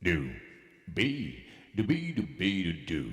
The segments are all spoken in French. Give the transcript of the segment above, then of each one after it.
do, be, do, be, do, be, do, do.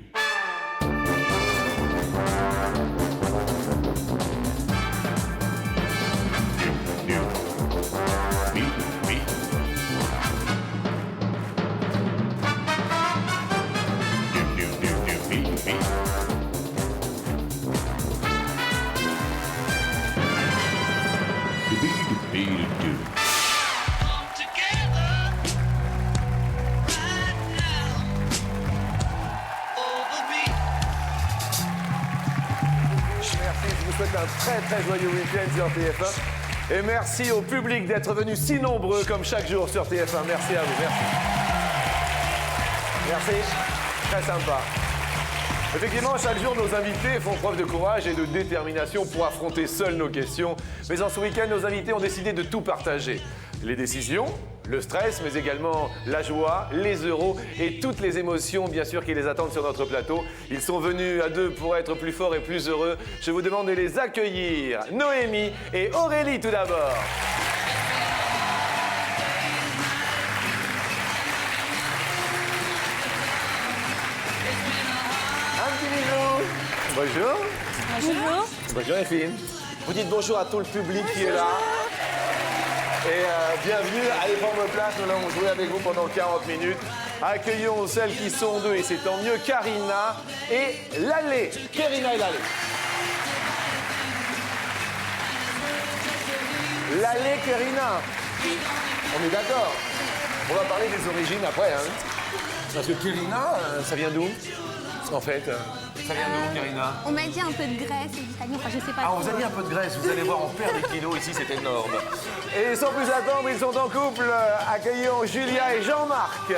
Très joyeux week-end sur TF1. Et merci au public d'être venu si nombreux comme chaque jour sur TF1. Merci à vous, merci. Merci, très sympa. Effectivement, chaque jour, nos invités font preuve de courage et de détermination pour affronter seuls nos questions. Mais en ce week-end, nos invités ont décidé de tout partager. Les décisions, le stress, mais également la joie, les euros et toutes les émotions, bien sûr, qui les attendent sur notre plateau. Ils sont venus à deux pour être plus forts et plus heureux. Je vous demande de les accueillir. Noémie et Aurélie, tout d'abord. Un petit bisou. Bonjour. Bonjour. Bonjour les filles. Vous dites bonjour à tout le public qui est là. Et bienvenue, allez prendre vos places, nous allons jouer avec vous pendant 40 minutes. Accueillons celles qui sont deux, et c'est tant mieux, Karina et Lalé. Karina et Lalé. Lalé, Karina. On est d'accord. On va parler des origines après, hein. Parce que Karina, ça vient d'où, en fait? Ça vient d'où, Karina? On m'a dit un peu de graisse et d'Italie, enfin je sais pas. Ah, on vous a dit un peu de graisse, vous allez voir, on perd des kilos ici, c'est énorme. Et sans plus attendre, ils sont en couple. Accueillons Julia et Jean-Marc.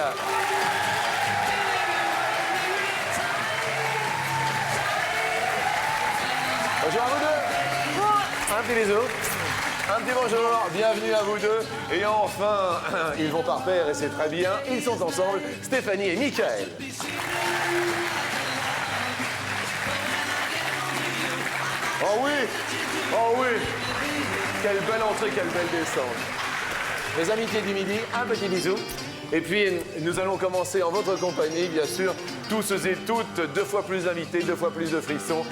Bonjour à vous deux. Un petit bisou. Un petit bonjour, bienvenue à vous deux. Et enfin, ils vont par paire et c'est très bien. Ils sont ensemble, Stéphanie et Michael. Oh oui! Oh oui! Quelle belle entrée, quelle belle descente. Mes amitiés du midi, un petit bisou. Et puis, nous allons commencer en votre compagnie, bien sûr, tous et toutes, 2 fois plus d'invités, 2 fois plus de frissons,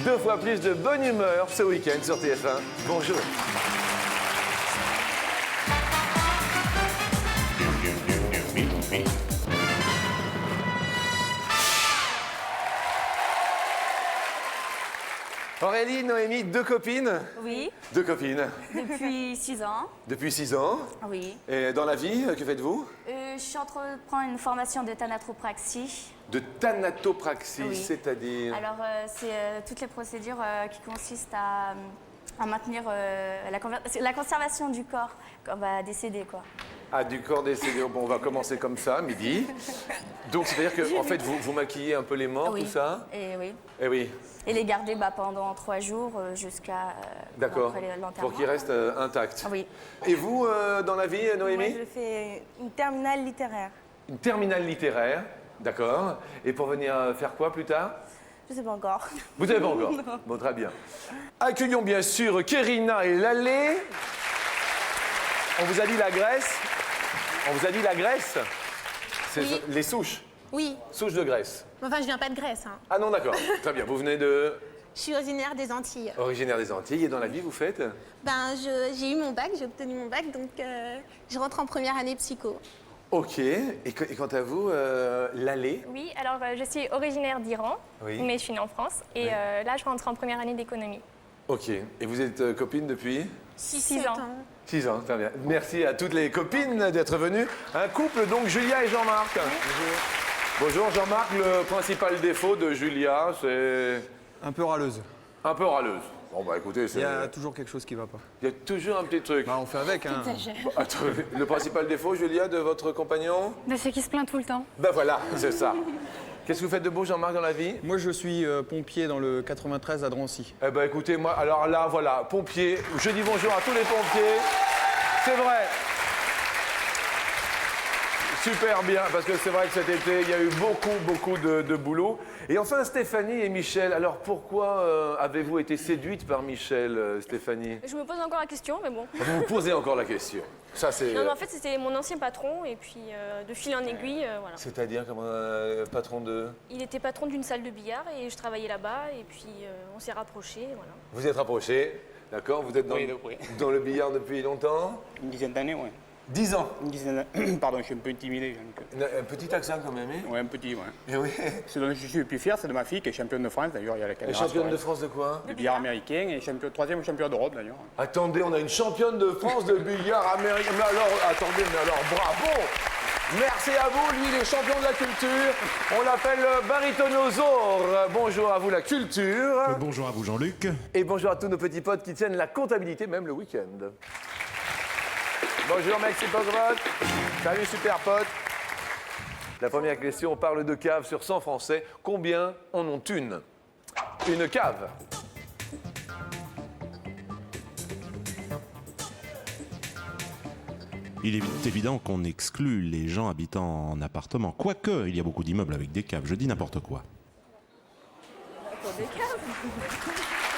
2 fois plus de bonne humeur ce week-end sur TF1. Bonjour. Aurélie, Noémie, 2 copines? Oui. 2 copines. Depuis 6 ans. Depuis 6 ans. Oui. Et dans la vie, que faites-vous? Je suis en train de prendre une formation de thanatopraxie. De thanatopraxie, Oui. c'est-à-dire? Alors, c'est toutes les procédures qui consistent à maintenir la conservation du corps quand on va décéder, quoi. Ah, du corps décédé. Bon, on va commencer comme ça, midi. Donc, c'est-à-dire que, en fait, vous maquillez un peu les morts, Oui. tout ça? Et oui. Eh oui. Et les garder pendant 3 jours jusqu'à D'accord. après l'enterrement. Pour qu'ils restent intacts. Ah oui. Et vous, dans la vie, Noémie? Moi, je fais une terminale littéraire. Une terminale littéraire. D'accord. Et pour venir faire quoi plus tard? Je sais pas encore. Vous ne savez pas encore? Bon, très bien. Accueillons bien sûr Karina et Lalé. On vous a dit la Grèce? On vous a dit la Grèce? C'est Oui. les souches. Oui. Souches de Grèce. Enfin, je viens pas de Grèce. Hein. Ah non, d'accord. Très bien. Vous venez de... Je suis originaire des Antilles. Originaire des Antilles. Et dans la vie, vous faites? Ben, j'ai eu mon bac, j'ai obtenu mon bac, donc je rentre en première année psycho. Ok. Et quant à vous, Lalé? Oui, alors je suis originaire d'Iran, Oui. mais je suis née en France. Et Oui. là, je rentre en première année d'économie. Ok. Et vous êtes copine depuis? 6 ans. 6 ans, très bien. Merci à toutes les copines d'être venues. Un couple, donc, Julia et Jean-Marc. Bonjour. Bonjour, Jean-Marc. Le principal défaut de Julia, c'est... Un peu râleuse. Un peu râleuse. Bon, bah écoutez, Il c'est... y a toujours quelque chose qui va pas. Il y a toujours un petit truc. Bah, on fait avec, hein. Bon, attendez, le principal défaut, Julia, de votre compagnon? C'est qu'il se plaint tout le temps. Ben voilà, c'est ça. Qu'est-ce que vous faites de beau, Jean-Marc, dans la vie? Moi, je suis pompier dans le 93 à Drancy. Eh ben écoutez, moi, alors là, voilà, pompier. Je dis bonjour à tous les pompiers. C'est vrai. super bien, parce que c'est vrai que cet été, il y a eu beaucoup de boulot. Et enfin, Stéphanie et Michel, alors pourquoi avez-vous été séduite par Michel, Stéphanie? Je me pose encore la question, mais bon. Vous vous posez encore la question. Ça, c'est... Non, mais en fait, c'était mon ancien patron, et puis de fil en aiguille, voilà. C'est-à-dire comme patron de... Il était patron d'une salle de billard, et je travaillais là-bas, et puis on s'est rapprochés, voilà. Vous êtes rapprochés, d'accord? Vous êtes dans, dans le billard depuis longtemps? Une dizaine d'années, ouais. 10 ans. Une dizaine d'années. Pardon, je suis un peu intimidé. Un petit accent quand même, hein? Ouais, un petit, ouais. Eh oui. Ce dont je suis le plus fier, c'est de ma fille qui est championne de France, d'ailleurs, il y a la Et caméra. championne de France de quoi? De billard américain et troisième champion d'Europe, d'ailleurs. Attendez, on a une championne de France de billard américain. Mais alors, attendez, mais alors, bravo! Merci à vous, lui, il est champion de la culture. On l'appelle Baritonosaure. Bonjour à vous, la culture. Bonjour à vous Jean-Luc. Et bonjour à tous nos petits potes qui tiennent la comptabilité, même le week-end. Bonjour, Maxi Pogrod. Salut, super pote. La première question, on parle de cave sur 100 Français. Combien en ont une? Une cave. Il est évident qu'on exclut les gens habitant en appartement. Quoique, il y a beaucoup d'immeubles avec des caves. Je dis n'importe quoi. Pour des caves.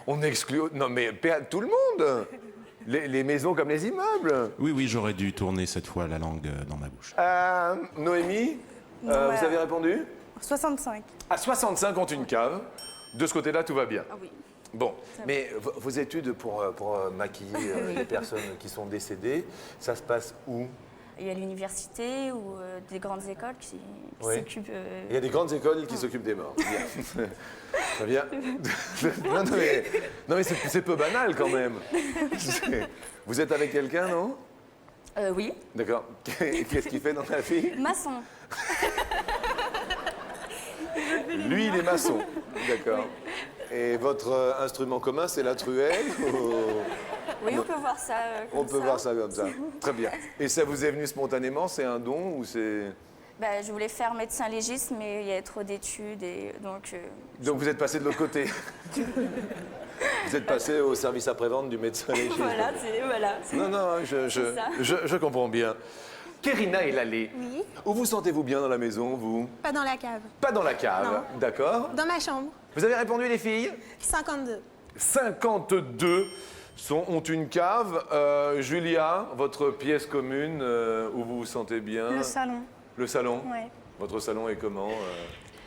On exclut... Non mais tout le monde. Les maisons comme les immeubles. Oui, oui, j'aurais dû tourner cette fois la langue dans ma bouche. Noémie, Non, vous avez répondu? 65. À 65 ont une cave. De ce côté-là, tout va bien. Ah oui. Bon, mais vos études pour maquiller les personnes qui sont décédées, ça se passe où? Il y a l'université ou des grandes écoles qui Oui. s'occupent. Il y a des grandes écoles qui s'occupent des morts. Bien. Très bien. Non, mais c'est peu banal quand même. Vous êtes avec quelqu'un, non? Oui. D'accord. Qu'est-ce qu'il fait dans la vie? Maçon. Lui, il est maçon. D'accord. Et votre instrument commun, c'est la truelle ou... Oui, on peut voir ça. On peut voir ça comme ça. Très bien. Et ça vous est venu spontanément? C'est un don ou c'est... Bah, je voulais faire médecin légiste, mais il y a trop d'études et donc. Donc vous êtes passé de l'autre côté. Vous êtes passé au service après-vente du médecin légiste. voilà. Non, ça. je comprends bien. Kérina et Lalé. Oui. Où vous sentez-vous bien dans la maison, vous? Pas dans la cave. Pas dans la cave, Non. d'accord. Dans ma chambre. Vous avez répondu, les filles? 52. 52 ont une cave. Julia, votre pièce commune, où vous vous sentez bien? Le salon, Le salon? ouais. Votre salon est comment?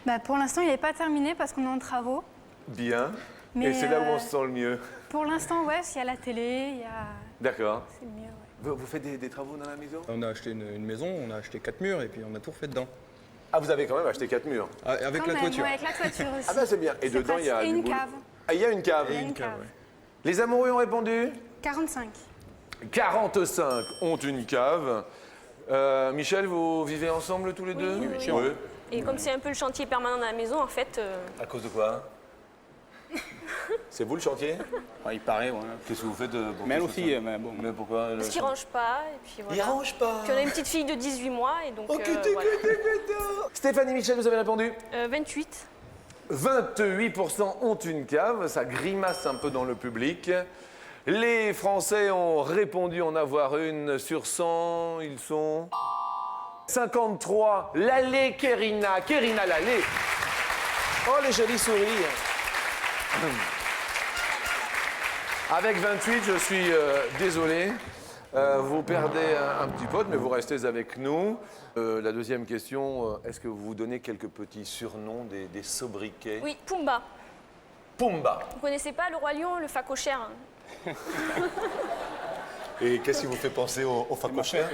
Bah, pour l'instant, il n'est pas terminé parce qu'on est en travaux. Bien. Mais, Et c'est là où on se sent le mieux. Pour l'instant, ouais, il y a la télé, il y a... D'accord. C'est le mieux, ouais. Vous faites des travaux dans la maison? On a acheté une maison, on a acheté 4 murs et puis on a tout refait dedans. Ah, vous avez quand même acheté 4 murs. Ah, avec Quand la même, toiture. ouais, avec la toiture aussi. Ah ben c'est bien. Et C'est dedans, il y a pratique. Et du une boulot. cave. Ah, il y a une cave. Et une cave. ouais. Les amoureux ont répondu? 45. 45 ont une cave. Michel, vous vivez ensemble tous les deux? Oui, bien sûr. Et comme c'est un peu le chantier permanent dans la maison, en fait, À cause de quoi? C'est vous le chantier? Ouais, il paraît, ouais. Qu'est-ce que vous faites pour Mais elle que ce aussi, soit- mais bon. Mais pourquoi? parce qu'il range pas, et puis voilà. Il range pas. Puis on a une petite fille de 18 mois, et donc Oh, voilà. Stéphanie, Michel, vous avez répondu? 28. 28% ont une cave, ça grimace un peu dans le public. Les Français ont répondu en avoir une sur 100, ils sont 53. Lalé Kérina, Kérina Lalé. Oh, les jolis sourires. Avec 28, je suis désolé. Vous perdez un petit pote, mais vous restez avec nous. La deuxième question, est-ce que vous vous donnez quelques petits surnoms, des sobriquets? Oui, Pumba. Pumba. Vous connaissez pas le Roi Lion, le facochère, hein? Et qu'est-ce qui vous fait penser au facochère?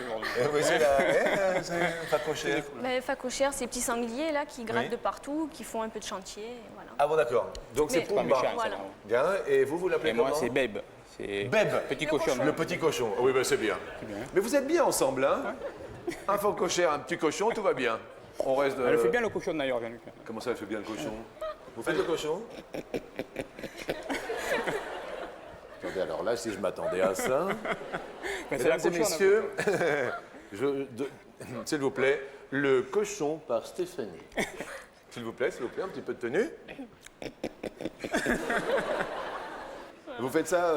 Oui, c'est le facochère. Ben, le facochère, c'est les petits sangliers là, qui grattent Oui. de partout, qui font un peu de chantier, et voilà. Ah bon, d'accord. Donc c'est Mais- Pas Pumba. méchant, Voilà. ça, Bien. Et vous l'appelez Et comment? moi, c'est Beb. C'est Beb. Petit cochon. Le petit cochon. Oui, ben c'est bien. Mais vous êtes bien ensemble, hein? Un facochère, un petit cochon, tout va bien. On reste. Elle fait bien le cochon d'ailleurs, Jean-Luc. Comment ça, elle fait bien le cochon? Vous faites le cochon? Attendez, alors là, si je m'attendais à ça. Mais c'est la Mesdames et cochonne. messieurs, s'il vous plaît, le cochon par Stéphanie. S'il vous plaît, un petit peu de tenue. Vous faites ça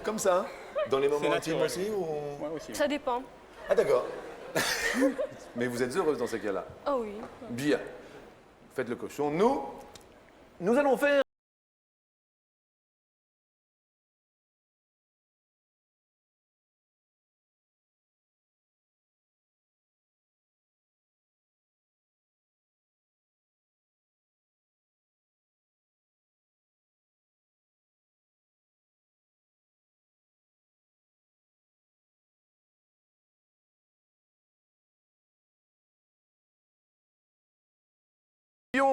comme ça, hein, dans les moments intimes naturel. aussi ou... Ouais, aussi. Ça dépend. Ah d'accord. Mais vous êtes heureuse dans ces cas-là. Oh oui. Bien. Faites le cochon. Nous allons faire...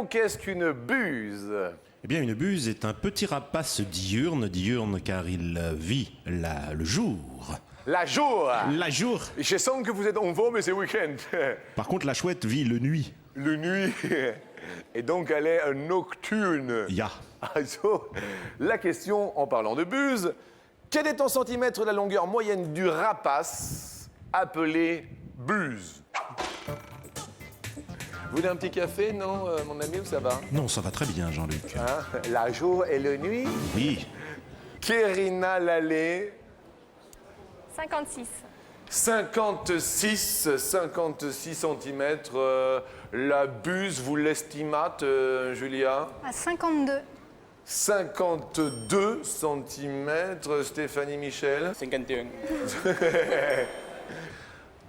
Qu'est-ce qu'une buse? Eh bien, une buse est un petit rapace diurne car il vit le jour. La jour. La jour. Je sens que vous êtes en forme, mais c'est week-end. Par contre, la chouette vit le nuit. Le nuit. Et donc, elle est nocturne. Ya. Also, la question, en parlant de buse, quel est en centimètres la longueur moyenne du rapace appelé buse? Vous voulez un petit café, non, mon ami, ou ça va? Non, ça va très bien, Jean-Luc. Hein? La jour et la nuit. Oui. Kérina Lallet, 56. 56 centimètres. La buse, vous l'estimate, Julia? À 52. 52 centimètres, Stéphanie Michel. 51.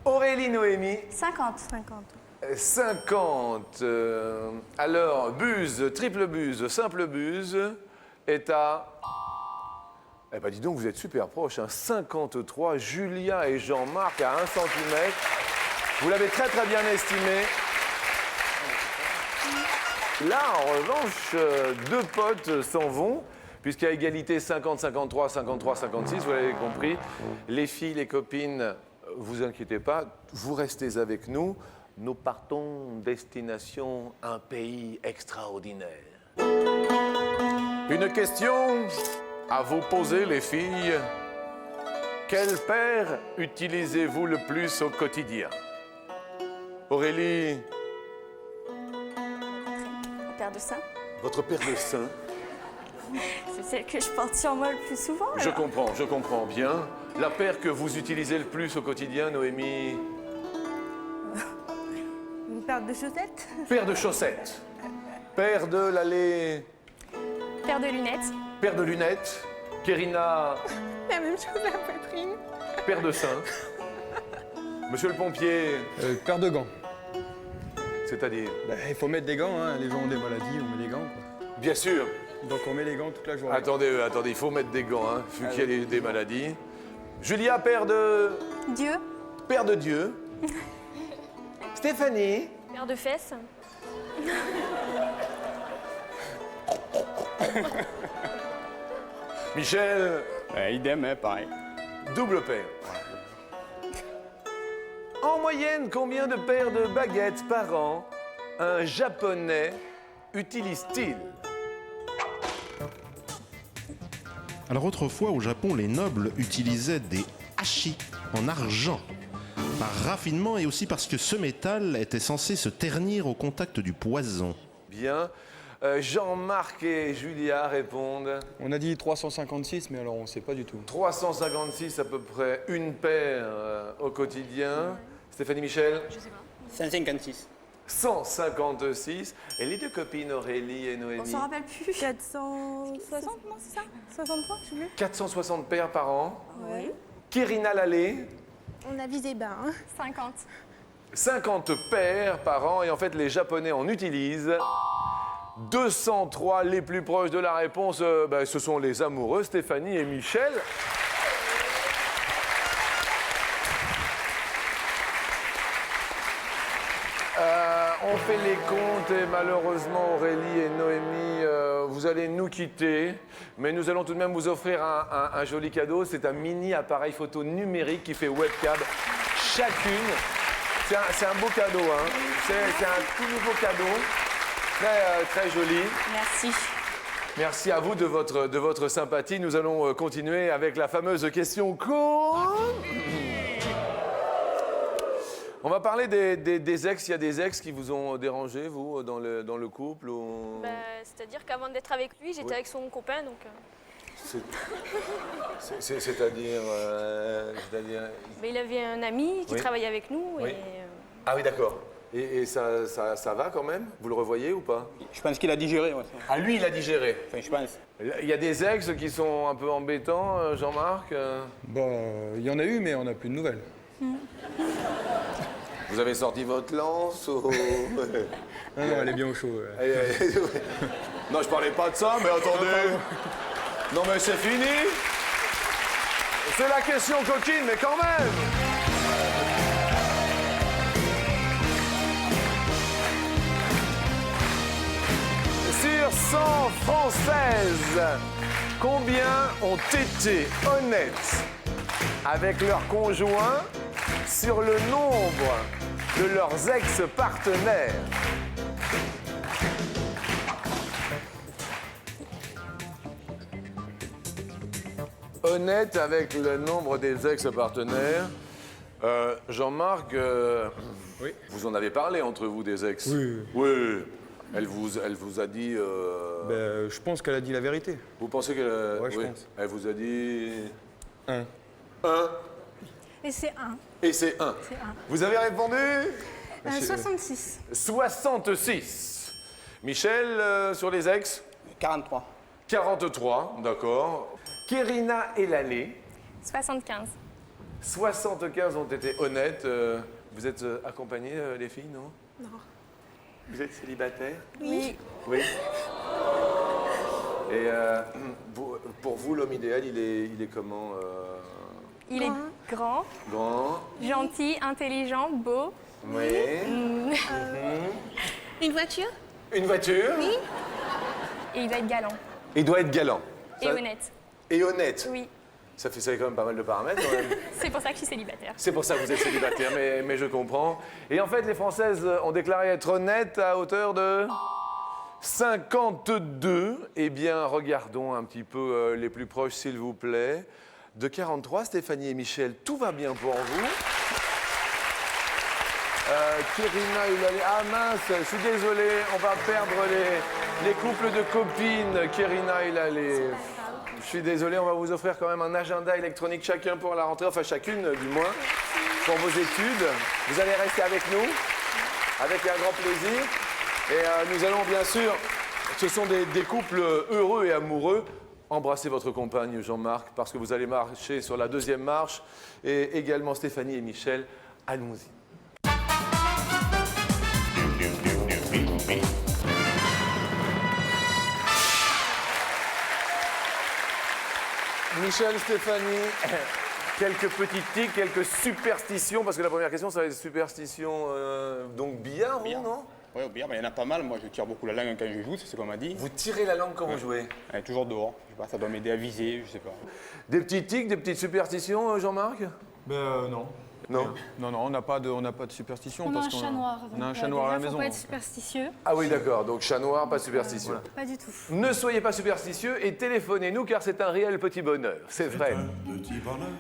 Aurélie Noémie, 50. 50. Alors, buse, triple buse, simple buse est à... Eh ben dis donc, vous êtes super proches, hein. 53. Julia et Jean-Marc à 1 cm. Vous l'avez très très bien estimé. Là, en revanche, deux potes s'en vont, puisqu'à égalité 50-53, 53-56, vous l'avez compris. Les filles, les copines, vous inquiétez pas, vous restez avec nous. Nous partons destination un pays extraordinaire. Une question à vous poser, les filles. Quel père utilisez-vous le plus au quotidien? Aurélie, Paire de seins. votre paire de seins. C'est celle que je porte sur moi le plus souvent. Je alors. comprends bien. La paire que vous utilisez le plus au quotidien, Noémie? Une paire de chaussettes. Paire de chaussettes. Paire de l'allée. Paire de lunettes. Paire de lunettes. Kérina, La même chose à la poitrine. paire de seins. Monsieur le pompier, Paire de gants. c'est-à-dire? Il faut mettre des gants, hein. Les gens ont des maladies, on met des gants. Quoi. Bien sûr. Donc on met les gants toute la journée. Attendez, il faut mettre des gants, hein, vu qu'il y a des maladies. Julia, paire de... Dieu. Paire de Dieu. Stéphanie. Paire de fesses. Michel, Idem, hein, pareil. double paire. En moyenne, combien de paires de baguettes par an un Japonais utilise-t-il? Alors autrefois, au Japon, les nobles utilisaient des hachis en argent, par raffinement et aussi parce que ce métal était censé se ternir au contact du poison. Bien. Jean-Marc et Julia répondent. On a dit 356, mais alors on ne sait pas du tout. 356 à peu près, une paire au quotidien. Stéphanie Michel, 156. 156. Et les deux copines Aurélie et On Noémie, s'en rappelle plus. 460, non, c'est ça 63, je sais plus. 460 paires par an. Oui. Kérina Lallet, On a visé bas, hein. 50. 50 paires par an. Et en fait, les Japonais en utilisent 203. Les plus proches de la réponse, ce sont les amoureux, Stéphanie et Michel. On fait les comptes et malheureusement Aurélie et Noémie, vous allez nous quitter. Mais nous allons tout de même vous offrir un joli cadeau. C'est un mini appareil photo numérique qui fait webcam chacune. C'est un beau cadeau, hein. C'est un tout nouveau cadeau. Très joli. Merci. Merci à vous de votre sympathie. Nous allons continuer avec la fameuse question con. On va parler des ex. Il y a des ex qui vous ont dérangé, vous, dans le couple ou... C'est-à-dire qu'avant d'être avec lui, j'étais Oui. avec son copain, donc C'est-à-dire... Mais il avait un ami qui Oui. travaillait avec nous Oui. et Ah oui, d'accord. Et ça va quand même? Vous le revoyez ou pas? Je pense qu'il a digéré, ouais. Ah, lui, il a digéré. Enfin, je pense. Il y a des ex qui sont un peu embêtants, Jean-Marc. Il y en a eu, mais on n'a plus de nouvelles. Vous avez sorti votre lance ou... Non, non, elle est bien au chaud. Non, je parlais pas de ça, mais attendez. Non, mais c'est fini. C'est la question coquine, mais quand même. Sur 100 Françaises, combien ont été honnêtes avec leurs conjoints sur le nombre de leurs ex-partenaires? Honnête avec le nombre des ex-partenaires. Jean-Marc, Oui. vous en avez parlé entre vous des ex? Oui. Oui. Elle vous a dit... Je pense qu'elle a dit la vérité. Vous pensez qu'elle... Ouais, je pense. Elle vous a dit... Un. Et c'est 1. Et c'est 1. C'est 1. Vous avez répondu 66. 66. Michel, sur les ex 43. 43, d'accord. Kérina et Lalé, 75. 75 ont été honnêtes. Vous êtes accompagnées, les filles, non? Non. Vous êtes célibataire? Oui. Oui. Et pour vous, l'homme idéal, il est comment? Il est grand, Grand? gentil, intelligent, beau. Oui. Une voiture? Une voiture? Oui. Et il va être galant. Il doit être galant. Et Ça- honnête. Et honnête. Oui. Ça fait quand même pas mal de paramètres, quand même. C'est pour ça que je suis célibataire. C'est pour ça que vous êtes célibataire, mais je comprends. Et en fait, les Françaises ont déclaré être honnêtes à hauteur de 52. Eh bien, regardons un petit peu les plus proches, s'il vous plaît. De 43, Stéphanie et Michel, tout va bien pour vous. Kérina et Lalé. Ah mince, je suis désolé, on va perdre les couples de copines, Kérina et Lalé. Je suis désolé, on va vous offrir quand même un agenda électronique chacun pour la rentrée, enfin chacune du moins, pour vos études. Vous allez rester avec nous, avec un grand plaisir. Et nous allons bien sûr, ce sont des couples heureux et amoureux. Embrassez votre compagne Jean-Marc, parce que vous allez marcher sur la deuxième marche. Et également Stéphanie et Michel, allons-y. Michel, Stéphanie, quelques petites tics, quelques superstitions, parce que la première question, ça va être superstition, donc billard, vous, Billard. non? Oui, au billard, il y en a pas mal. Moi, je tire beaucoup la langue quand je joue, c'est ce qu'on m'a dit. Vous tirez la langue quand vous jouez. Elle est toujours dehors. Je sais pas, ça doit m'aider à viser, je sais pas. Des petits tics, des petites superstitions, Jean-Marc? Non. Non. Non, on n'a pas de superstition. On a parce un qu'on chat noir. On a un donc, chat noir à la déjà, maison. Faut pas être superstitieux. Ah oui, d'accord, donc chat noir, pas superstitieux. Pas du tout. Ne soyez pas superstitieux et téléphonez-nous car c'est un réel petit bonheur, c'est vrai.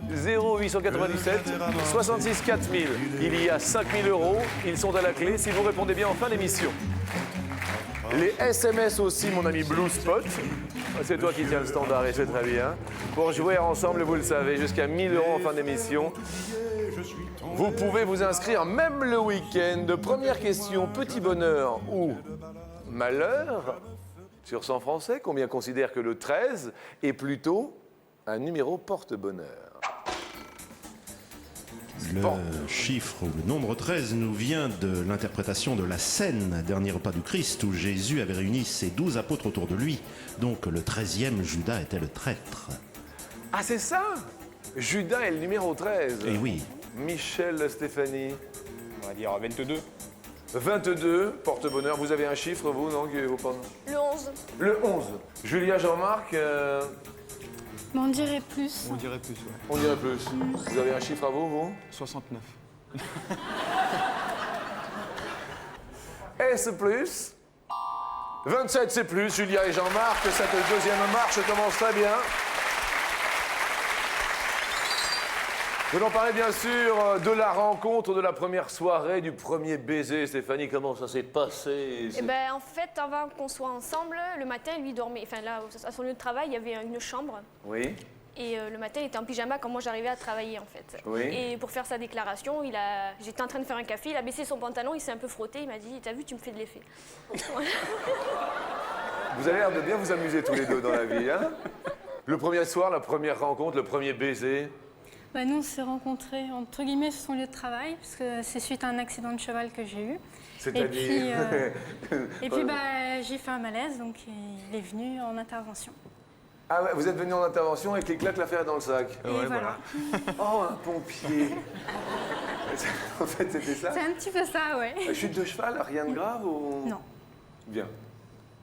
0897 66 4000. Il y a 5000 €, ils sont à la clé si vous répondez bien en fin d'émission. Les SMS aussi, mon ami Blue Spot. C'est toi qui tiens le standard et c'est très bien. Pour jouer ensemble, vous le savez, jusqu'à 1000 € en fin d'émission. Vous pouvez vous inscrire même le week-end. Première question, petit bonheur ou malheur? Sur 100 Français, combien considèrent que le 13 est plutôt un numéro porte-bonheur? Le chiffre ou le nombre 13 nous vient de l'interprétation de la scène, dernier repas du Christ, où Jésus avait réuni ses 12 apôtres autour de lui. Donc le 13e, Judas était le traître. Ah, c'est ça? Judas est le numéro 13. Et oui, Michel, Stéphanie. On va dire 22. 22, porte-bonheur. Vous avez un chiffre, vous, non, que vous pensez? Le 11. Le 11. Julia, Jean-Marc, Mais on dirait plus. On dirait plus, ouais. on dirait plus. Vous avez un chiffre à vous? 69. Est-ce plus? 27, c'est plus. Julia et Jean-Marc, cette deuxième marche commence très bien. Vous en parlez bien sûr de la rencontre, de la première soirée, du premier baiser. Stéphanie, comment ça s'est passé? Eh ben, en fait, avant qu'on soit ensemble, le matin, lui dormait. Enfin, là, à son lieu de travail, il y avait une chambre. Oui. Et le matin, il était en pyjama quand moi j'arrivais à travailler, en fait. Oui. Et pour faire sa déclaration, j'étais en train de faire un café, il a baissé son pantalon, il s'est un peu frotté, il m'a dit « T'as vu, tu me fais de l'effet. » Vous avez l'air de bien vous amuser tous les deux dans la vie, hein? Le premier soir, la première rencontre, le premier baiser. Bah, nous, on s'est rencontrés, entre guillemets, sur son lieu de travail, parce que c'est suite à un accident de cheval que j'ai eu. C'est-à-dire Et puis bah, j'ai fait un malaise, donc il est venu en intervention. Ah ouais, vous êtes venu en intervention et qu'éclate l'affaire dans le sac. Et voilà. Oh, un pompier. En fait, c'était ça? C'est un petit peu ça, ouais. Chute de cheval, rien de grave ou... Non. Bien.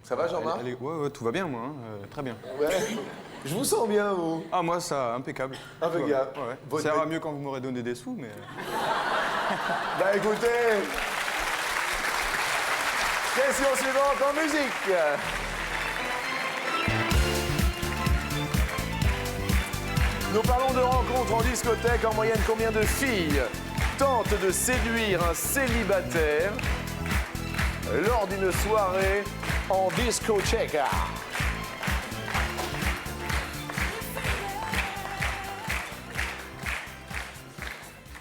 Ça va, Jean-Marc? Ouais, tout va bien, moi. Très bien. Ouais. Je vous sens bien, vous. Ah, moi, ça, impeccable. Impeccable. Ouais. Votre Ça ira tête- mieux quand vous m'aurez donné des sous, mais... Bah écoutez... Question suivante en musique. Nous parlons de rencontres en discothèque. En moyenne, combien de filles tentent de séduire un célibataire lors d'une soirée en discothèque?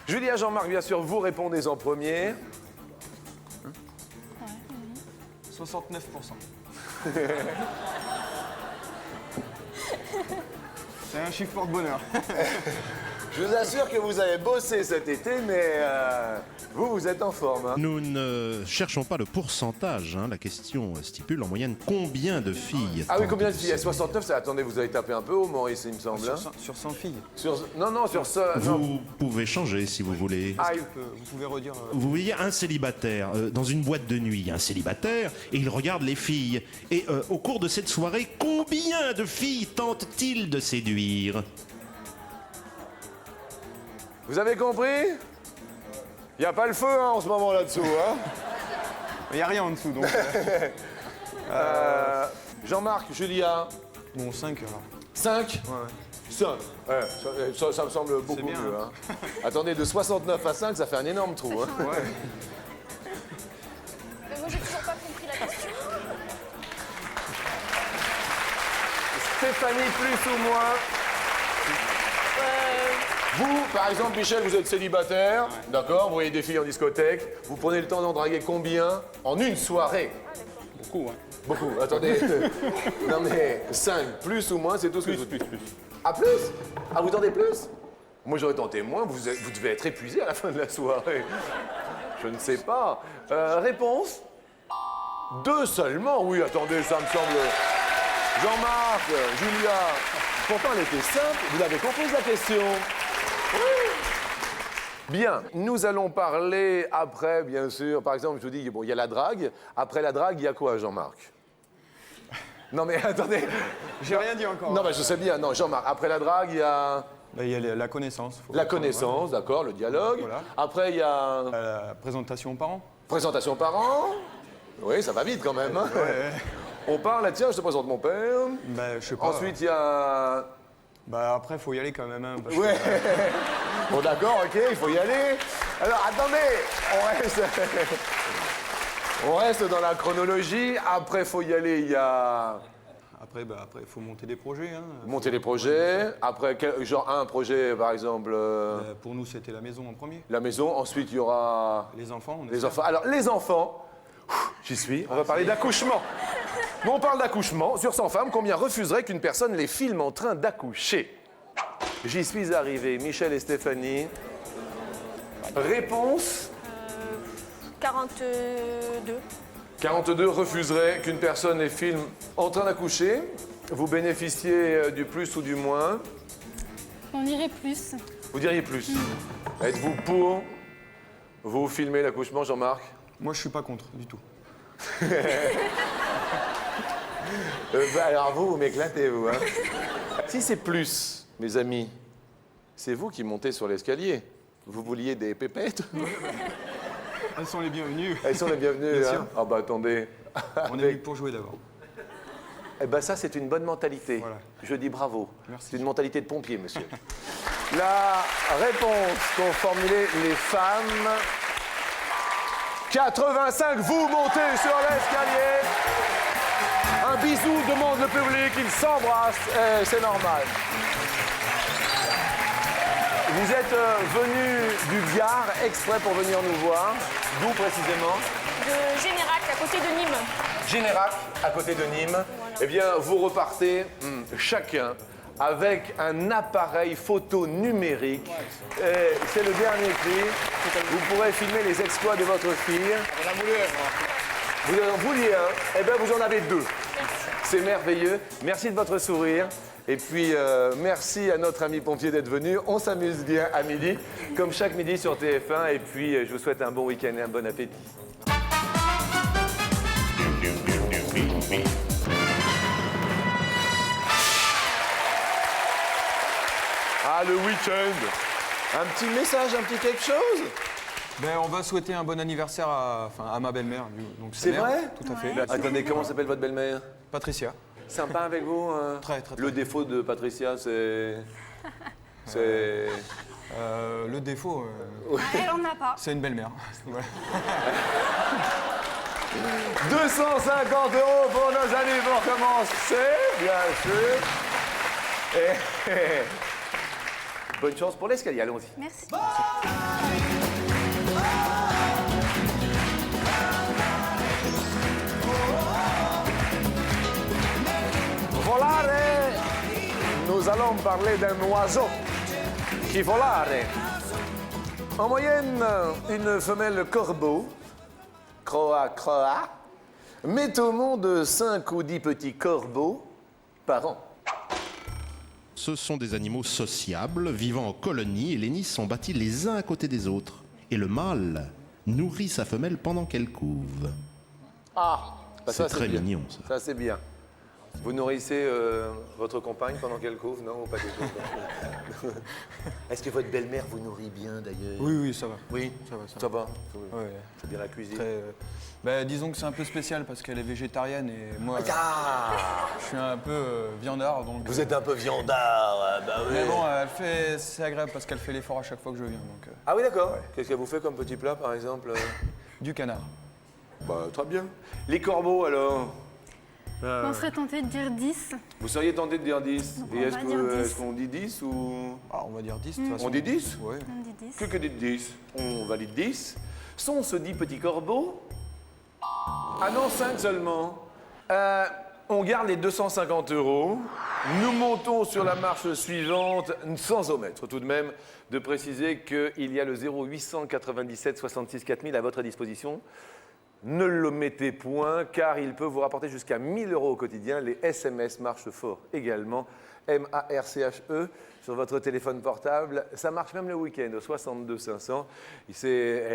Julia, Jean-Marc, bien sûr, vous répondez en premier. 69%. C'est un chiffre porte-bonheur. Je vous assure que vous avez bossé cet été, mais vous êtes en forme. Hein. Nous ne cherchons pas le pourcentage. Hein. La question stipule en moyenne combien de filles. Ah oui, tentent combien de de filles? 69, ça, attendez, vous avez tapé un peu haut, Maurice, il me semble. Hein. Sur 100 filles. Non, sur ça. non. Vous pouvez changer si vous voulez. Ah, Vous pouvez redire... Vous voyez un célibataire dans une boîte de nuit, un célibataire, et il regarde les filles. Et au cours de cette soirée, combien de filles tente-t-il de séduire? vous avez compris? Il n'y a pas le feu hein, en ce moment là-dessous. Hein. Il n'y a rien en dessous, donc... Jean-Marc, Julia, Bon, 5 alors. 5? Ouais. 5. Ouais, ça me semble beaucoup bien, mieux. hein. Hein. Attendez, de 69 à 5, ça fait un énorme trou. Hein. Ouais. Mais moi, j'ai toujours pas compris la question. Stéphanie, plus ou moins? Vous, par exemple, Michel, vous êtes célibataire, d'accord? Vous voyez des filles en discothèque. Vous prenez le temps d'en draguer combien en une soirée? Beaucoup, hein. Beaucoup, attendez. Non mais 5, plus ou moins, c'est tout ce que je vous dis. Plus. Ah, plus? Ah, vous tentez plus? Moi, j'aurais tenté moins, vous devez être épuisé à la fin de la soirée. Je ne sais pas. Réponse? 2 seulement? Oui, attendez, ça me semble... Jean-Marc, Julia, pourtant elle était simple, vous avez compris la question? Bien, nous allons parler après, bien sûr, par exemple, je vous dis, bon, il y a la drague. Après la drague, il y a quoi, Jean-Marc? Non mais attendez. J'ai rien dit encore. Non mais je sais bien, non, Jean-Marc, après la drague, il y a... Bah, il y a la connaissance. La connaissance, d'accord, le dialogue. Voilà. Après, il y a... La présentation aux parents. Présentation parents. Oui, ça va vite quand même. Hein. On parle, tiens, je te présente mon père. Bah, je sais pas. Ensuite, il y a... Bah, après, faut y aller quand même. Hein, parce que- Ouais. Bon, d'accord, ok, il faut y aller. Alors, attendez, on reste dans la chronologie. Après, il faut y aller, il y a... Après, il faut monter des projets. Hein. Monter les projets. Après, genre un projet, par exemple, Pour nous, c'était la maison en premier. la maison. Ensuite, il y aura... Les enfants, on Les enfants. Alors, les enfants, j'y suis, on va parler d'accouchement. Nous, on parle d'accouchement. Sur 100 femmes, combien refuseraient qu'une personne les filme en train d'accoucher? J'y suis arrivé. Michel et Stéphanie. Réponse? 42. 42 refuseraient qu'une personne les filme en train d'accoucher. Vous bénéficiez du plus ou du moins? On irait plus. Vous diriez plus. Êtes-vous pour vous filmer l'accouchement, Jean-Marc? Moi, je suis pas contre du tout. Alors vous m'éclatez, vous. Hein. Si c'est plus, mes amis, c'est vous qui montez sur l'escalier. Vous vouliez des pépettes? Elles sont les bienvenues. Elles sont les bienvenues. Bien Hein. sûr. Ah bah attendez. On est venu pour jouer d'abord. Eh ben ça, c'est une bonne mentalité. Voilà. Je dis bravo. Merci. C'est une mentalité de pompier, monsieur. La réponse qu'ont formulée les femmes. 85, vous montez sur l'escalier. Un bisou demande le public, ils s'embrassent, c'est normal. Vous êtes venu du Gard exprès pour venir nous voir. D'où précisément? De Générac, à côté de Nîmes. Générac, à côté de Nîmes. Eh bien, vous repartez chacun avec un appareil photo numérique. C'est le dernier cri. Vous pourrez filmer les exploits de votre fille. Vous en vouliez un, eh bien vous en avez deux. C'est merveilleux. Merci de votre sourire. Et puis, merci à notre ami pompier d'être venu. On s'amuse bien à midi, comme chaque midi sur TF1. Et puis, je vous souhaite un bon week-end et un bon appétit. Ah, le week-end. Un petit message, un petit quelque chose? Ben, on va souhaiter un bon anniversaire à ma belle-mère. donc sa C'est mère. vrai? Tout à fait. Attendez, comment s'appelle votre belle-mère? Patricia. Sympa avec vous? Très, très, très. Le défaut de Patricia, c'est... Le défaut, Elle en a pas. c'est une belle-mère. Voilà. 250 € pour nos amis pour commencer, bien sûr. Et... Bonne chance pour l'escalier, allons-y. Merci. Volare. Nous allons parler d'un oiseau qui volare. En moyenne, une femelle corbeau, croa croa, met au monde 5 ou 10 petits corbeaux par an. Ce sont des animaux sociables, vivant en colonie, et les nids sont bâtis les uns à côté des autres. Et le mâle nourrit sa femelle pendant qu'elle couve. Ah, bah C'est ça, très bien. mignon, ça. Ça, c'est bien. Vous nourrissez votre compagne pendant qu'elle couve, non, ou pas du tout? Est-ce que votre belle-mère vous nourrit bien, d'ailleurs? Oui, ça va. Oui, Ça va, ça ça va. Ouais. C'est bien la cuisine. Très, disons que c'est un peu spécial parce qu'elle est végétarienne et moi, Ah, je suis un peu viandard. Donc, vous êtes un peu viandard, bah oui. Mais bon, c'est agréable parce qu'elle fait l'effort à chaque fois que je viens. Donc, Ah oui, d'accord. Qu'est-ce qu'elle vous fait comme petit plat, par exemple? du canard. Bah, très bien. Les corbeaux, alors? On serait tenté de dire 10. Vous seriez tenté de dire 10. Donc, Et on est-ce va dire 10. est-ce qu'on dit 10 ou... Ah, on va dire 10 de toute façon. On dit 10? Ouais. On dit 10. Que dites 10? On valide 10. Sont ce 10 petits corbeaux? Ah non, 5 seulement. On garde les 250 €. Nous montons sur la marche suivante, sans omettre tout de même de préciser qu'il y a le 0897 66 4000 à votre disposition. Ne le mettez point, car il peut vous rapporter jusqu'à 1 000 € au quotidien. Les SMS marchent fort également. MARCHE sur votre téléphone portable. Ça marche même le week-end au 62 500.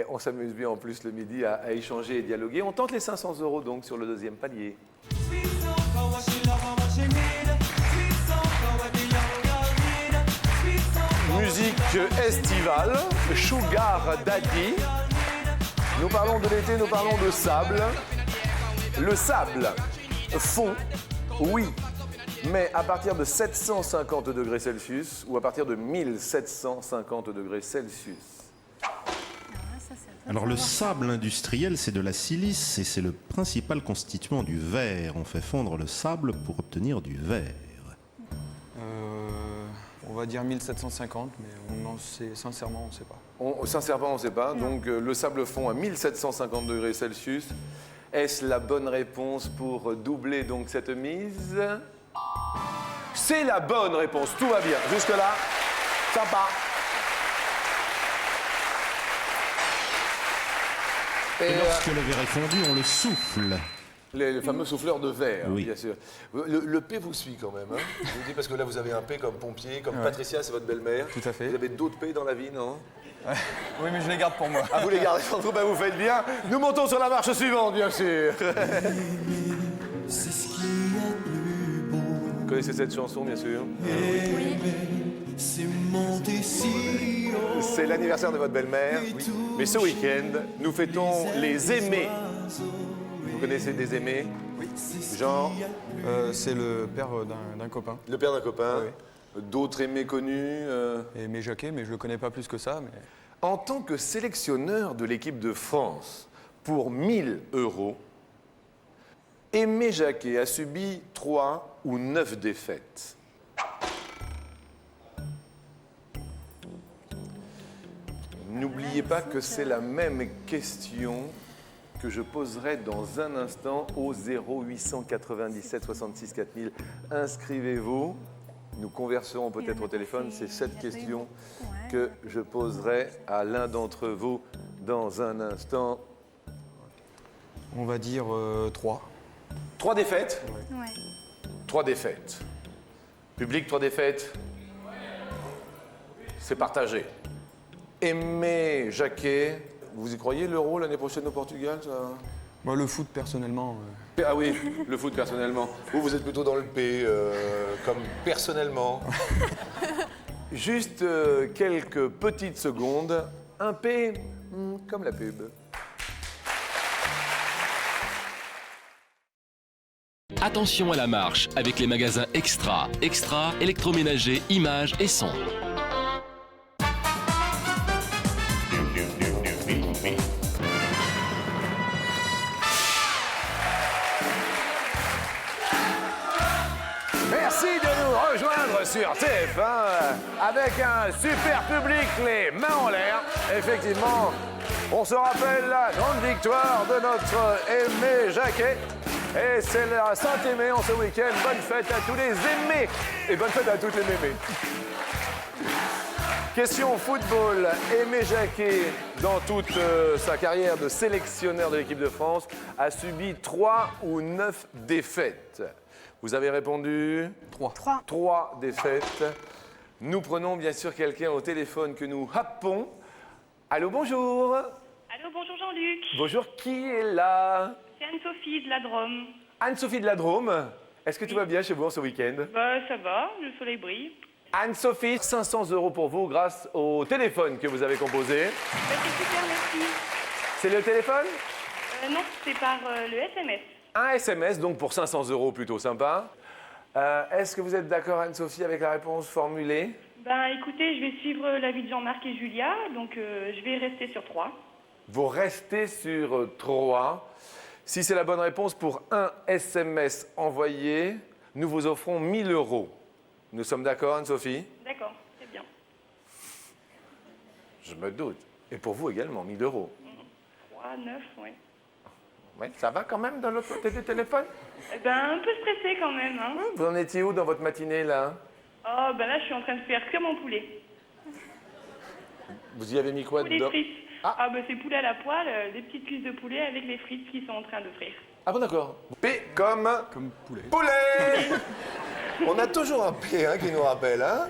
On s'amuse bien en plus le midi à échanger et dialoguer. On tente les 500 € donc sur le deuxième palier. Musique estivale, Sugar Daddy. Nous parlons de l'été, nous parlons de sable. Le sable fond, oui, mais à partir de 750 degrés Celsius ou à partir de 1750 degrés Celsius. Alors le sable industriel, c'est de la silice et c'est le principal constituant du verre. On fait fondre le sable pour obtenir du verre. On va dire 1750, mais on en sait, sincèrement, on ne sait pas. Sincèrement, on ne sait pas. Donc le sable fond à 1750 degrés Celsius. Est-ce la bonne réponse pour doubler donc cette mise? C'est la bonne réponse. Tout va bien. Jusque-là, sympa. Et lorsque le verre est fondu, on le souffle. Les fameux souffleurs de verre, Oui. bien sûr. Le P vous suit quand même, hein? Je vous dis parce que là, vous avez un P comme pompier, comme Patricia, c'est votre belle-mère. Tout à fait. Vous avez d'autres P dans la vie, non? Oui, mais je les garde pour moi. Ah, vous les gardez entre vous, ben vous faites bien. Nous montons sur la marche suivante, bien sûr. Vous connaissez cette chanson, bien sûr? C'est l'anniversaire de votre belle-mère. Mais ce week-end, nous fêtons les aimés. Vous connaissez des aimés? Jean, C'est le père d'un copain. le père d'un copain. Oui. D'autres aimés connus. Aimé Jacquet, mais je le connais pas plus que ça. Mais... En tant que sélectionneur de l'équipe de France pour 1000 €, Aimé Jacquet a subi 3 ou 9 défaites. N'oubliez pas que c'est la même question que je poserai dans un instant au 0897 66 4000. Inscrivez-vous. Nous converserons peut-être au téléphone. C'est cette question que je poserai à l'un d'entre vous dans un instant. On va dire 3. 3 défaites. Ouais. 3 défaites. Public, 3 défaites. C'est partagé. Aimé Jacquet, vous y croyez l'Euro l'année prochaine au Portugal ça... Moi, le foot, personnellement... Ah oui, le foot personnellement. Vous êtes plutôt dans le P, comme personnellement. Juste quelques petites secondes. Un P, comme la pub. Attention à la marche avec les magasins Extra, électroménager, images et son. Merci de nous rejoindre sur TF1 avec un super public, les mains en l'air. Effectivement, on se rappelle la grande victoire de notre Aimé Jacquet. Et c'est la Saint-Aimé en ce week-end. Bonne fête à tous les aimés et bonne fête à toutes les mémés. Question football. Aimé Jacquet, dans toute sa carrière de sélectionneur de l'équipe de France, a subi 3 ou 9 défaites. Vous avez répondu 3. 3 défaites. Nous prenons bien sûr quelqu'un au téléphone que nous happons. Allô, bonjour. Allô, bonjour Jean-Luc. Bonjour, qui est là? C'est Anne-Sophie de la Drôme. Anne-Sophie de la Drôme. Est-ce que tout va bien chez vous en ce week-end? Bah, ça va, le soleil brille. Anne-Sophie, 500 € pour vous grâce au téléphone que vous avez composé. Bah, c'est super, merci. C'est le téléphone? Non, c'est par le SMS. Un SMS, donc pour 500 € plutôt sympa. Est-ce que vous êtes d'accord, Anne-Sophie, avec la réponse formulée? Ben, écoutez, je vais suivre l'avis de Jean-Marc et Julia, donc je vais rester sur 3. Vous restez sur 3. Si c'est la bonne réponse pour un SMS envoyé, nous vous offrons 1000 €. Nous sommes d'accord, Anne-Sophie? D'accord, c'est bien. Je me doute. Et pour vous également, 1000 €. 3, 9, oui. Oui, ça va quand même dans l'autre côté du téléphone? Ben, un peu stressé quand même, hein. Vous en étiez où dans votre matinée, là? Oh, ben là, je suis en train de faire que mon poulet. Vous y avez mis quoi Poulet dedans? frites. Ah, ben c'est poulet à la poêle, des petites cuisses de poulet avec les frites qui sont en train de frire. Ah bon, d'accord. P comme poulet. Poulet. On a toujours un P qui nous rappelle, hein?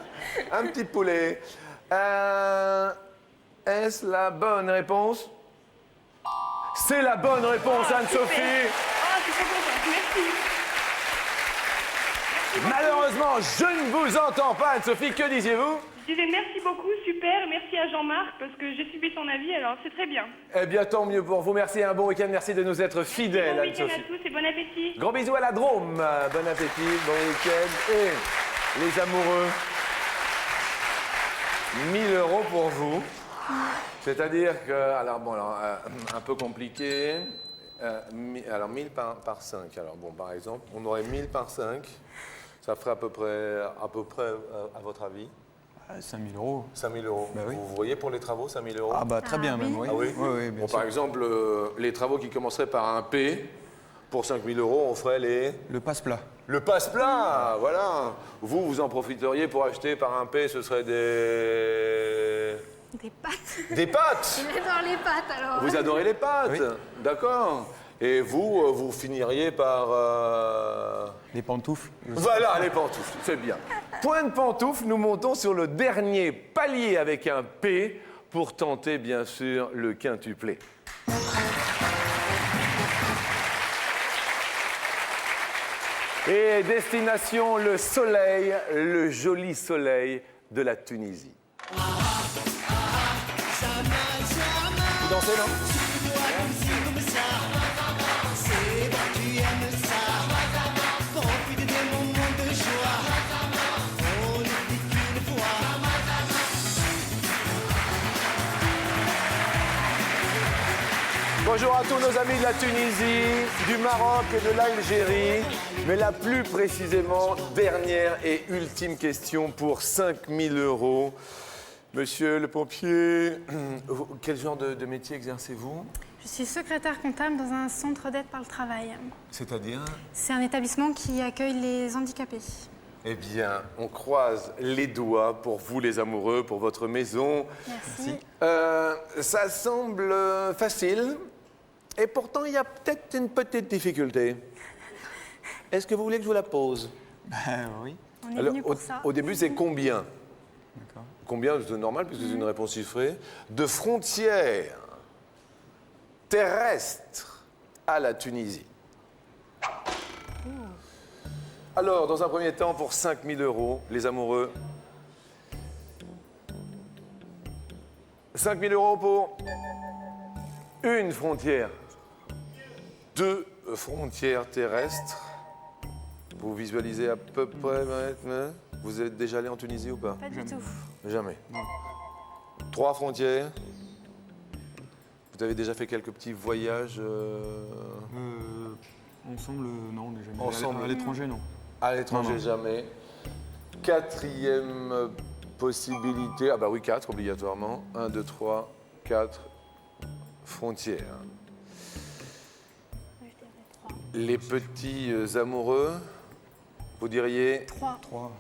Un petit poulet. Est-ce la bonne réponse? C'est la bonne réponse, Anne-Sophie. Ah, je suis trop contente, merci. Malheureusement, je ne vous entends pas, Anne-Sophie. Que disiez-vous? Je disais merci beaucoup, super, merci à Jean-Marc parce que j'ai suivi son avis, alors c'est très bien. Eh bien, tant mieux pour vous. Merci et un bon week-end. Merci de nous être fidèles, Bon week-end Anne-Sophie. à tous et bon appétit. Gros bisous à la Drôme. Bon appétit, bon week-end. Et les amoureux, 1000 € pour vous. C'est-à-dire que, alors bon, un peu compliqué. Alors 1000 par 5. Alors bon, par exemple, on aurait 1000 par 5. Ça ferait à peu près à votre avis? 5000 €. 5000 €. Bah oui. Vous voyez pour les travaux, 5000 €? Ah bah très bien même, oui. Ah oui? Oui, bien Bon, sûr. par exemple, les travaux qui commenceraient par un P, pour 5000 €, on ferait les... Le passe-plat. Le passe-plat, voilà. Vous en profiteriez pour acheter par un P, ce serait des... Des pâtes. Des pâtes. J'adore les pâtes alors. Vous adorez les pâtes, Oui. d'accord. Et vous, vous finiriez par... Les pantoufles. Voilà, les pantoufles, c'est bien. Point de pantoufle, nous montons sur le dernier palier avec un P pour tenter, bien sûr, le quintuplé. Et destination le soleil, le joli soleil de la Tunisie. Vous dansez, non? Bonjour à tous nos amis de la Tunisie, du Maroc et de l'Algérie. Mais là, plus précisément, dernière et ultime question pour 5 000 €. Monsieur le pompier, quel genre de métier exercez-vous? Je suis secrétaire comptable dans un centre d'aide par le travail. C'est-à-dire? C'est un établissement qui accueille les handicapés. Eh bien, on croise les doigts pour vous les amoureux, pour votre maison. Merci. Ça semble facile, et pourtant il y a peut-être une petite difficulté. Est-ce que vous voulez que je vous la pose? Oui. On est venu pour ça. Au début, c'est combien? D'accord. Combien, c'est normal puisque c'est une réponse chiffrée, de frontières terrestres à la Tunisie? Alors, dans un premier temps, pour 5 000 €, les amoureux. 5 000 € pour une frontière. 2 frontières terrestres. Vous visualisez à peu près maintenant. Vous êtes déjà allé en Tunisie ou pas? Pas du tout. Jamais. 3 frontières. Vous avez déjà fait quelques petits voyages Ensemble, non, déjà. Ensemble. À l'étranger, non. à l'étranger? Non. Jamais. 4e possibilité. Ah bah oui, 4 obligatoirement. 1, 2, 3, 4 frontières. Les petits amoureux, vous diriez 3.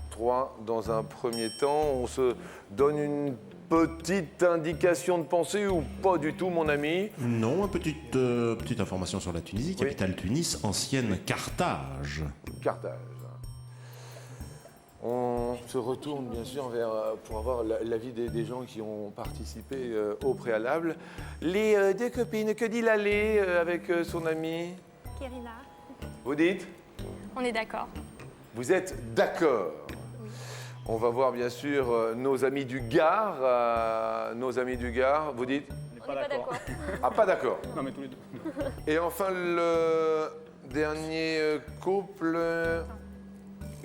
3 dans un premier temps. On se donne une petite indication de pensée ou pas du tout, mon ami? Non, une petite information sur la Tunisie. Capitale Tunis, ancienne Carthage. Carthage. On se retourne bien sûr pour avoir l'avis des gens qui ont participé au préalable. Les deux copines, que dit Lalé avec son amie? Kérina. Vous dites? On est d'accord. Vous êtes d'accord? On va voir bien sûr nos amis du Gard. Nos amis du Gard, vous dites? On n'est pas d'accord. Ah, pas d'accord. Non, mais tous les deux. Et enfin, le dernier couple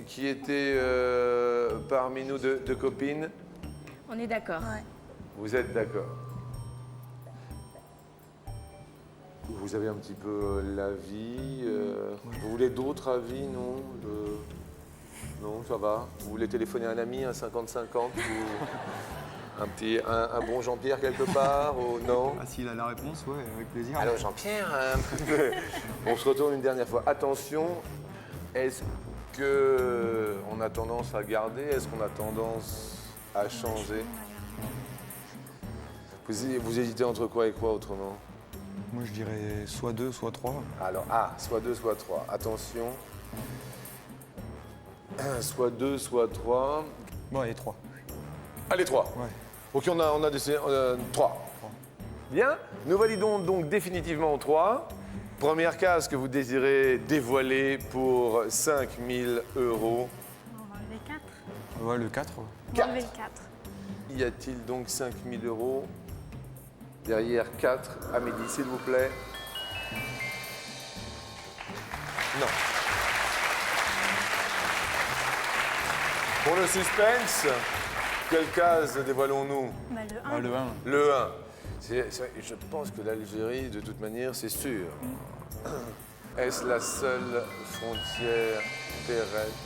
qui était parmi nous deux copines. On est d'accord. Vous êtes d'accord? Vous avez un petit peu l'avis. Vous voulez d'autres avis, non? Non, ça va. Vous voulez téléphoner à un ami, un 50-50 ou un bon Jean-Pierre quelque part ou non? Ah, s'il a la réponse, ouais, avec plaisir. Alors Jean-Pierre, on se retourne une dernière fois. Attention, est-ce qu'on a tendance à garder? Est-ce qu'on a tendance à changer? Vous hésitez entre quoi et quoi autrement? Moi, je dirais soit 2, soit 3. Alors, soit 2, soit 3. Attention. Soit 2, soit 3. Bon, allez, 3. Allez, 3. Ouais. Ok, on a décidé 3. Bien. Nous validons donc définitivement 3. Première case que vous désirez dévoiler pour 5 000 €. On va enlever 4. Ouais, le 4. On va enlever le 4. Y a-t-il donc 5 000 € derrière 4 à midi, s'il vous plaît? Non. Pour le suspense, quelle case dévoilons-nous? Bah, le 1. Ah, le 1. Le 1. Je pense que l'Algérie, de toute manière, c'est sûr. Est-ce la seule frontière terrestre?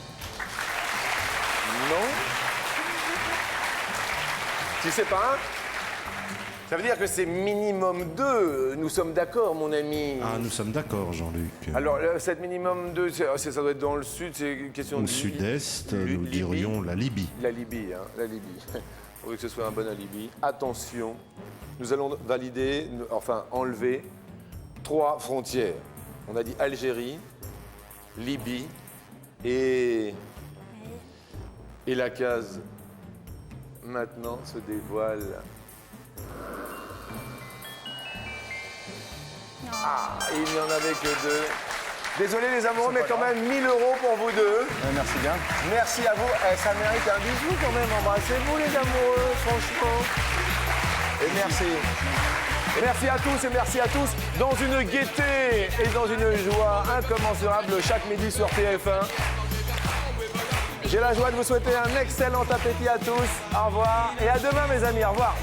Non. Tu sais pas? Ça veut dire que c'est minimum 2. Nous sommes d'accord, mon ami. Ah, nous sommes d'accord, Jean-Luc. Alors, cette minimum 2, ça doit être dans le sud, c'est une question Au de... sud-est, nous Libye. dirions la Libye. La Libye, hein, la Libye. Il faudrait que ce soit un bon alibi. Attention, nous allons valider, enfin enlever 3 frontières. On a dit Algérie, Libye et la case maintenant se dévoile. Il n'y en avait que 2. Désolé les amoureux, mais quand même 1 000 € pour vous deux. Merci bien. Merci à vous. Ça mérite un bisou quand même. Embrassez-vous les amoureux, franchement. Et merci. Et merci à tous et merci à tous. Dans une gaieté et dans une joie incommensurable chaque midi sur TF1. J'ai la joie de vous souhaiter un excellent appétit à tous. Au revoir et à demain mes amis. Au revoir.